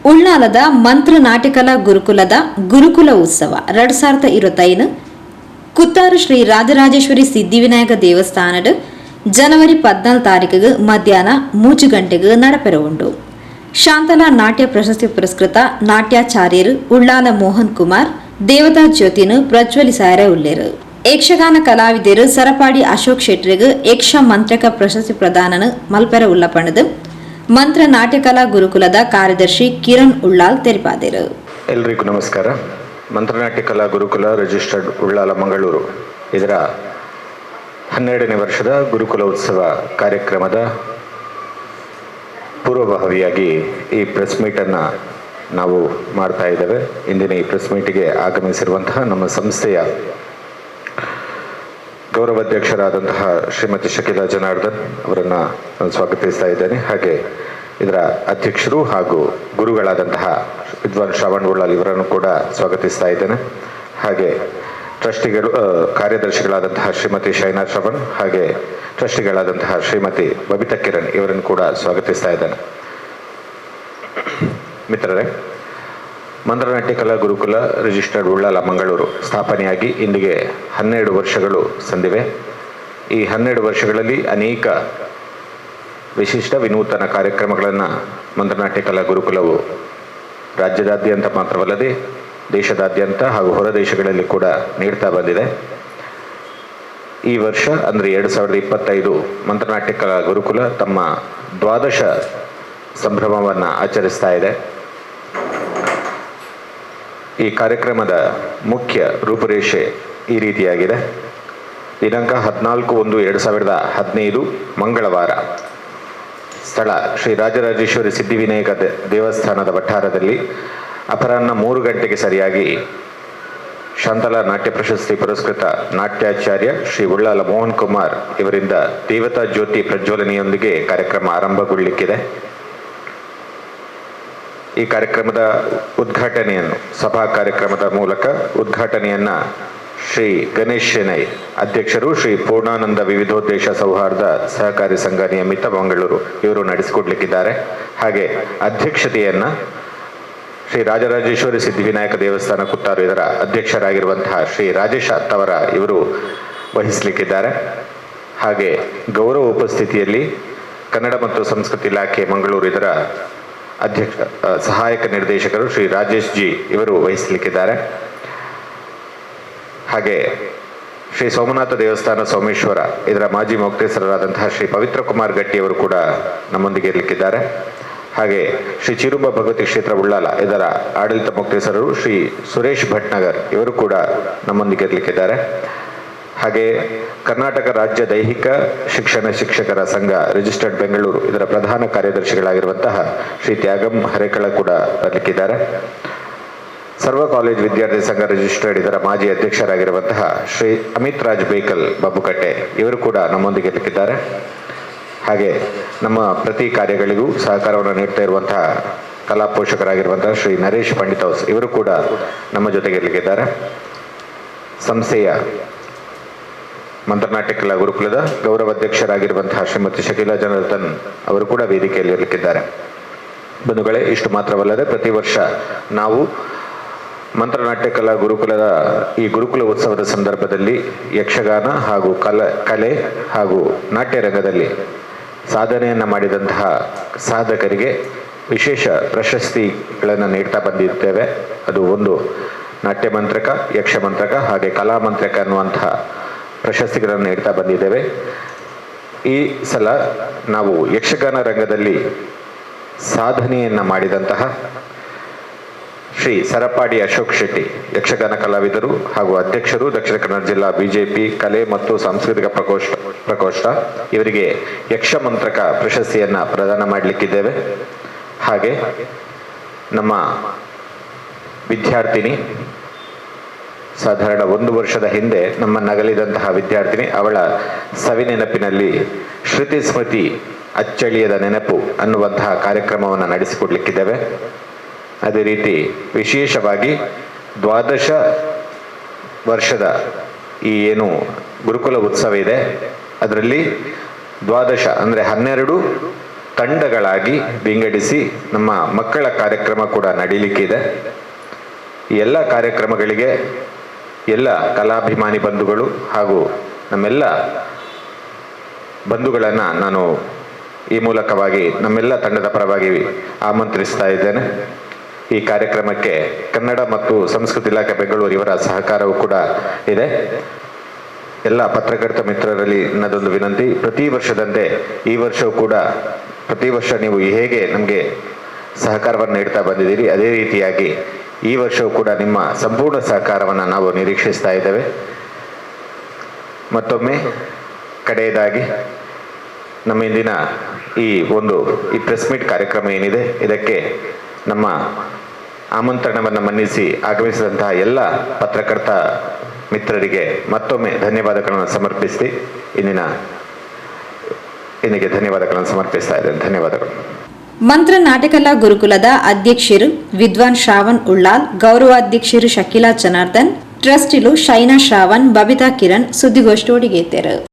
ಉಳ್ಳಾಲದ ಮಂತ್ರ ನಾಟ್ಯಕಲಾ ಗುರುಕುಲದ ಗುರುಕುಲ ಉತ್ಸವ 2025 ಕುತ್ತಾರು ಶ್ರೀ ರಾಜರಾಜೇಶ್ವರಿ ಸಿದ್ಧಿವಿನಾಯಕ ದೇವಸ್ಥಾನದ ಜನವರಿ 14 ತಾರೀಕಿಗೆ ಮಧ್ಯಾಹ್ನ 3 ಗಂಟೆಗೆ ನಡಪೆರವುಂಡು. ಶಾಂತಲಾ ನಾಟ್ಯ ಪ್ರಶಸ್ತಿ ಪುರಸ್ಕೃತ ನಾಟ್ಯಾಚಾರ್ಯರು ಉಳ್ಳಾಲ ಮೋಹನ್ ಕುಮಾರ್ ದೇವತಾ ಜ್ಯೋತಿಯನ್ನು ಪ್ರಜ್ವಲಿಸಾರ ಉಳ್ಳೇರು. ಯಕ್ಷಗಾನ ಕಲಾವಿದರು ಸರಪಾಡಿ ಅಶೋಕ್ ಶೆಟ್ಟರಿಗೆ ಯಕ್ಷ ಮಂತ್ರಕ ಪ್ರಶಸ್ತಿ ಪ್ರದಾನ ಮಲ್ಪೆರ ಉಳ್ಳಪಣದು ಮಂತ್ರ ನಾಟ್ಯಕಲಾ ಗುರುಕುಲದ ಕಾರ್ಯದರ್ಶಿ ಕಿರಣ್ ಉಳ್ಳಾಲ್ ತೆರಿಪಾದರು. ಎಲ್ಲರಿಗೂ ನಮಸ್ಕಾರ. ಮಂತ್ರನಾಟ್ಯಕಲಾ ಗುರುಕುಲ ರಿಜಿಸ್ಟರ್ಡ್ ಉಳ್ಳಾಲ ಮಂಗಳೂರು ಇದರ 12ನೇ ವರ್ಷದ ಗುರುಕುಲ ಉತ್ಸವ ಕಾರ್ಯಕ್ರಮದ ಪೂರ್ವಭಾವಿಯಾಗಿ ಈ ಪ್ರೆಸ್ ಮೀಟನ್ನು ನಾವು ಮಾಡ್ತಾ ಇದ್ದೇವೆ. ಇಂದಿನ ಈ ಪ್ರೆಸ್ ಮೀಟಿಗೆ ಆಗಮಿಸಿರುವಂತಹ ನಮ್ಮ ಸಂಸ್ಥೆಯ ಗೌರವಾಧ್ಯಕ್ಷರಾದಂತಹ ಶ್ರೀಮತಿ ಶಕೀಲಾ ಜನಾರ್ದನ್ ಅವರನ್ನು ನಾನು ಸ್ವಾಗತಿಸ್ತಾ ಇದ್ದೇನೆ. ಹಾಗೆ ಇದರ ಅಧ್ಯಕ್ಷರು ಹಾಗೂ ಗುರುಗಳಾದಂತಹ ವಿದ್ವಾನ್ ಶ್ರವಣ್ ಉಳ್ಳಾಲ್ ಇವರನ್ನು ಕೂಡ ಸ್ವಾಗತಿಸ್ತಾ ಇದ್ದೇನೆ. ಹಾಗೆ ಟ್ರಸ್ಟಿಗಳು ಕಾರ್ಯದರ್ಶಿಗಳಾದಂತಹ ಶ್ರೀಮತಿ ಶೈನಾ ಶ್ರವಣ್ ಹಾಗೆ ಟ್ರಸ್ಟಿಗಳಾದಂತಹ ಶ್ರೀಮತಿ ಬಬಿತಾ ಕಿರಣ್ ಇವರನ್ನು ಕೂಡ ಸ್ವಾಗತಿಸ್ತಾ ಇದ್ದೇನೆ. ಮಿತ್ರರೇ, ಮಂತ್ರನಾಟ್ಯಕಲಾ ಗುರುಕುಲ ರಿಜಿಸ್ಟರ್ಡ್ ಉಳ್ಳಾಲ ಮಂಗಳೂರು ಸ್ಥಾಪನೆಯಾಗಿ ಇಂದಿಗೆ 12 ವರ್ಷಗಳು ಸಂದಿವೆ. ಈ 12 ವರ್ಷಗಳಲ್ಲಿ ಅನೇಕ ವಿಶಿಷ್ಟ ವಿನೂತನ ಕಾರ್ಯಕ್ರಮಗಳನ್ನು ಮಂತ್ರನಾಟ್ಯಕಲಾ ಗುರುಕುಲವು ರಾಜ್ಯದಾದ್ಯಂತ ಮಾತ್ರವಲ್ಲದೆ ದೇಶದಾದ್ಯಂತ ಹಾಗೂ ಹೊರ ದೇಶಗಳಲ್ಲಿ ಕೂಡ ನೀಡ್ತಾ ಬಂದಿದೆ. ಈ ವರ್ಷ ಅಂದರೆ 2025 ಮಂತ್ರನಾಟ್ಯಕಲಾ ಗುರುಕುಲ ತಮ್ಮ 12ಶ ಸಂಭ್ರಮವನ್ನು ಆಚರಿಸ್ತಾ ಇದೆ. ಈ ಕಾರ್ಯಕ್ರಮದ ಮುಖ್ಯ ರೂಪುರೇಷೆ ಈ ರೀತಿಯಾಗಿದೆ. ದಿನಾಂಕ 14/1/2015 ಮಂಗಳವಾರ, ಸ್ಥಳ ಶ್ರೀ ರಾಜರಾಜೇಶ್ವರಿ ಸಿದ್ಧಿವಿನಾಯಕ ದೇವಸ್ಥಾನದ ವಠಾರದಲ್ಲಿ ಅಪರಾಹ್ನ 3 ಗಂಟೆಗೆ ಸರಿಯಾಗಿ ಶಾಂತಲಾ ನಾಟ್ಯ ಪ್ರಶಸ್ತಿ ಪುರಸ್ಕೃತ ನಾಟ್ಯಾಚಾರ್ಯ ಶ್ರೀ ಉಳ್ಳಾಲ ಮೋಹನ್ ಕುಮಾರ್ ಇವರಿಂದ ದೇವತಾ ಜ್ಯೋತಿ ಪ್ರಜ್ವಲನೆಯೊಂದಿಗೆ ಕಾರ್ಯಕ್ರಮ ಆರಂಭಗೊಳ್ಳಲಿಕ್ಕಿದೆ. ಈ ಕಾರ್ಯಕ್ರಮದ ಉದ್ಘಾಟನೆಯನ್ನು ಸಭಾ ಕಾರ್ಯಕ್ರಮದ ಮೂಲಕ ಉದ್ಘಾಟನೆಯನ್ನ ಶ್ರೀ ಗಣೇಶ್ ಶೆಣೈ ಅಧ್ಯಕ್ಷರು, ಶ್ರೀ ಪೂರ್ಣಾನಂದ ವಿವಿಧೋದ್ದೇಶ ಸೌಹಾರ್ದ ಸಹಕಾರಿ ಸಂಘ ನಿಯಮಿತ ಮಂಗಳೂರು ಇವರು ನಡೆಸಿಕೊಡ್ಲಿಕ್ಕಿದ್ದಾರೆ. ಹಾಗೆ ಅಧ್ಯಕ್ಷತೆಯನ್ನ ಶ್ರೀ ರಾಜರಾಜೇಶ್ವರಿ ಸಿದ್ಧಿವಿನಾಯಕ ದೇವಸ್ಥಾನ ಕುತ್ತಾರು ಇದರ ಅಧ್ಯಕ್ಷರಾಗಿರುವಂತಹ ಶ್ರೀ ರಾಜೇಶ್ ಅತ್ತವರ ಇವರು ವಹಿಸಲಿಕ್ಕಿದ್ದಾರೆ. ಹಾಗೆ ಗೌರವ ಉಪಸ್ಥಿತಿಯಲ್ಲಿ ಕನ್ನಡ ಮತ್ತು ಸಂಸ್ಕೃತಿ ಇಲಾಖೆ ಮಂಗಳೂರು ಇದರ ಸಹಾಯಕ ನಿರ್ದೇಶಕರು ಶ್ರೀ ರಾಜೇಶ್ ಜಿ ಇವರು ವಹಿಸಲಿಕ್ಕಿದ್ದಾರೆ. ಹಾಗೆ ಶ್ರೀ ಸೋಮನಾಥ ದೇವಸ್ಥಾನ ಸೋಮೇಶ್ವರ ಇದರ ಮಾಜಿ ಮೊಕ್ತೇಸರರಾದಂತಹ ಶ್ರೀ ಪವಿತ್ರ ಕುಮಾರ್ ಗಟ್ಟಿ ಅವರು ಕೂಡ ನಮ್ಮೊಂದಿಗೆ ಇರಲಿಕ್ಕಿದ್ದಾರೆ. ಹಾಗೆ ಶ್ರೀ ಚಿರುಂಬ ಭಗವತಿ ಕ್ಷೇತ್ರ ಉಳ್ಳಾಲ ಇದರ ಆಡಳಿತ ಮೊಕ್ತೇಸರರು ಶ್ರೀ ಸುರೇಶ್ ಭಟ್ನಗರ್ ಇವರು ಕೂಡ ನಮ್ಮೊಂದಿಗೆ ಇರಲಿಕ್ಕಿದ್ದಾರೆ. ಹಾಗೆ ಕರ್ನಾಟಕ ರಾಜ್ಯ ದೈಹಿಕ ಶಿಕ್ಷಣ ಶಿಕ್ಷಕರ ಸಂಘ ರಿಜಿಸ್ಟರ್ಡ್ ಬೆಂಗಳೂರು ಇದರ ಪ್ರಧಾನ ಕಾರ್ಯದರ್ಶಿಗಳಾಗಿರುವಂತಹ ಶ್ರೀ ತ್ಯಾಗಂ ಹರೇಕಳ ಕೂಡ ಬರಲಿಕ್ಕಿದ್ದಾರೆ. ಸರ್ವ ಕಾಲೇಜ್ ವಿದ್ಯಾರ್ಥಿ ಸಂಘ ರಿಜಿಸ್ಟರ್ಡ್ ಇದರ ಮಾಜಿ ಅಧ್ಯಕ್ಷರಾಗಿರುವಂತಹ ಶ್ರೀ ಅಮಿತ್ ರಾಜ್ ಬೇಕಲ್ ಬಾಬುಕಟ್ಟೆ ಇವರು ಕೂಡ ನಮ್ಮೊಂದಿಗೆ ಇರಲಿಕ್ಕಿದ್ದಾರೆ. ಹಾಗೆ ನಮ್ಮ ಪ್ರತಿ ಕಾರ್ಯಗಳಿಗೂ ಸಹಕಾರವನ್ನು ನೀಡ್ತಾ ಇರುವಂತಹ ಕಲಾ ಪೋಷಕರಾಗಿರುವಂತಹ ಶ್ರೀ ನರೇಶ್ ಪಂಡಿತ್ ಹೌಸ್ ಇವರು ಕೂಡ ನಮ್ಮ ಜೊತೆಗೆ ಇರಲಿಕ್ಕಿದ್ದಾರೆ. ಸಂಸ್ಥೆಯ ಮಂತ್ರನಾಟ್ಯಕಲಾ ಗುರುಕುಲದ ಗೌರವಾಧ್ಯಕ್ಷರಾಗಿರುವಂತಹ ಶ್ರೀಮತಿ ಶಕೀಲಾ ಜನಾರ್ದನ್ ಅವರು ಕೂಡ ವೇದಿಕೆಯಲ್ಲಿ ಇರಲಿಕ್ಕಿದ್ದಾರೆ. ಬಂಧುಗಳೇ, ಇಷ್ಟು ಮಾತ್ರವಲ್ಲದೆ ಪ್ರತಿ ವರ್ಷ ನಾವು ಮಂತ್ರನಾಟ್ಯಕಲಾ ಗುರುಕುಲದ ಈ ಗುರುಕುಲ ಉತ್ಸವದ ಸಂದರ್ಭದಲ್ಲಿ ಯಕ್ಷಗಾನ ಹಾಗೂ ಕಲೆ ಹಾಗೂ ನಾಟ್ಯ ರಂಗದಲ್ಲಿ ಸಾಧನೆಯನ್ನು ಮಾಡಿದಂತಹ ಸಾಧಕರಿಗೆ ವಿಶೇಷ ಪ್ರಶಸ್ತಿಗಳನ್ನು ನೀಡ್ತಾ ಬಂದಿದ್ದೇವೆ. ಅದು ಒಂದು ನಾಟ್ಯ ಮಂತ್ರಕ, ಯಕ್ಷ ಮಂತ್ರಕ ಹಾಗೆ ಕಲಾ ಮಂತ್ರಕ ಅನ್ನುವಂತಹ ಪ್ರಶಸ್ತಿಗಳನ್ನು ನೀಡ್ತಾ ಬಂದಿದ್ದೇವೆ. ಈ ಸಲ ನಾವು ಯಕ್ಷಗಾನ ರಂಗದಲ್ಲಿ ಸಾಧನೆಯನ್ನು ಮಾಡಿದಂತಹ ಶ್ರೀ ಸರಪಾಡಿ ಅಶೋಕ್ ಶೆಟ್ಟಿ ಯಕ್ಷಗಾನ ಕಲಾವಿದರು ಹಾಗೂ ಅಧ್ಯಕ್ಷರು, ದಕ್ಷಿಣ ಕನ್ನಡ ಜಿಲ್ಲಾ ಬಿಜೆಪಿ ಕಲೆ ಮತ್ತು ಸಾಂಸ್ಕೃತಿಕ ಪ್ರಕೋಷ್ಠ ಇವರಿಗೆ ಯಕ್ಷ ಮಂತ್ರಕ ಪ್ರಶಸ್ತಿಯನ್ನು ಪ್ರದಾನ ಮಾಡಲಿಕ್ಕಿದ್ದೇವೆ. ಹಾಗೆ ನಮ್ಮ ವಿದ್ಯಾರ್ಥಿನಿ ಸಾಧಾರಣ 1 ವರ್ಷದ ಹಿಂದೆ ನಮ್ಮನ್ನಗಲಿದಂತಹ ವಿದ್ಯಾರ್ಥಿನಿ, ಅವಳ ಸವಿನೆನಪಿನಲ್ಲಿ ಶ್ರುತಿ ಸ್ಮೃತಿ ಅಚ್ಚಳಿಯದ ನೆನಪು ಅನ್ನುವಂತಹ ಕಾರ್ಯಕ್ರಮವನ್ನು ನಡೆಸಿಕೊಡ್ಲಿಕ್ಕಿದ್ದೇವೆ. ಅದೇ ರೀತಿ ವಿಶೇಷವಾಗಿ 12 ವರ್ಷದ ಈ ಏನು ಗುರುಕುಲ ಉತ್ಸವ ಇದೆ ಅದರಲ್ಲಿ 12 ಅಂದರೆ 12 ತಂಡಗಳಾಗಿ ವಿಂಗಡಿಸಿ ನಮ್ಮ ಮಕ್ಕಳ ಕಾರ್ಯಕ್ರಮ ಕೂಡ ನಡೀಲಿಕ್ಕಿದೆ. ಈ ಎಲ್ಲ ಕಾರ್ಯಕ್ರಮಗಳಿಗೆ ಎಲ್ಲ ಕಲಾಭಿಮಾನಿ ಬಂಧುಗಳು ಹಾಗೂ ನಮ್ಮೆಲ್ಲ ಬಂಧುಗಳನ್ನು ನಾನು ಈ ಮೂಲಕವಾಗಿ ನಮ್ಮೆಲ್ಲ ತಂಡದ ಪರವಾಗಿ ಆಮಂತ್ರಿಸ್ತಾ ಇದ್ದೇನೆ. ಈ ಕಾರ್ಯಕ್ರಮಕ್ಕೆ ಕನ್ನಡ ಮತ್ತು ಸಂಸ್ಕೃತಿ ಇಲಾಖೆ ಬೆಂಗಳೂರು ಇವರ ಸಹಕಾರವೂ ಕೂಡ ಇದೆ. ಎಲ್ಲ ಪತ್ರಕರ್ತ ಮಿತ್ರರಲ್ಲಿ ನನ್ನದೊಂದು ವಿನಂತಿ, ಪ್ರತಿ ವರ್ಷದಂತೆ ಈ ವರ್ಷವೂ ಕೂಡ ಪ್ರತಿ ವರ್ಷ ನೀವು ಹೇಗೆ ನಮಗೆ ಸಹಕಾರವನ್ನು ನೀಡ್ತಾ ಬಂದಿದ್ದೀರಿ ಅದೇ ರೀತಿಯಾಗಿ ಈ ವರ್ಷವೂ ಕೂಡ ನಿಮ್ಮ ಸಂಪೂರ್ಣ ಸಹಕಾರವನ್ನು ನಾವು ನಿರೀಕ್ಷಿಸ್ತಾ ಇದ್ದೇವೆ. ಮತ್ತೊಮ್ಮೆ ಕಡೆಯದಾಗಿ ನಮ್ಮ ಇಂದಿನ ಈ ಪ್ರೆಸ್ ಮೀಟ್ ಕಾರ್ಯಕ್ರಮ ಏನಿದೆ ಇದಕ್ಕೆ ನಮ್ಮ ಆಮಂತ್ರಣವನ್ನು ಮನ್ನಿಸಿ ಆಗಮಿಸಿದಂತಹ ಎಲ್ಲ ಪತ್ರಕರ್ತ ಮಿತ್ರರಿಗೆ ಮತ್ತೊಮ್ಮೆ ಧನ್ಯವಾದಗಳನ್ನು ಸಮರ್ಪಿಸಿ ಇಂದಿಗೆ ಧನ್ಯವಾದಗಳನ್ನು ಸಮರ್ಪಿಸ್ತಾ ಇದ್ದೇನೆ. ಧನ್ಯವಾದಗಳು. ಮಂತ್ರ ನಾಟಕಲಾ ಗುರುಕುಲದ ಅಧ್ಯಕ್ಷರು ವಿದ್ವಾನ್ ಶ್ರಾವಣ್ ಉಳ್ಳಾಲ್, ಗೌರವಾಧ್ಯಕ್ಷರು ಶಕೀಲಾ ಜನಾರ್ದನ್, ಟ್ರಸ್ಟಿಲು ಶೈನಾ ಶ್ರಾವಣ್, ಬಬಿತಾ ಕಿರಣ್ ಸುದ್ದಿಗೋಷ್ಠಿ ಒಡಿಗೇತೆರು.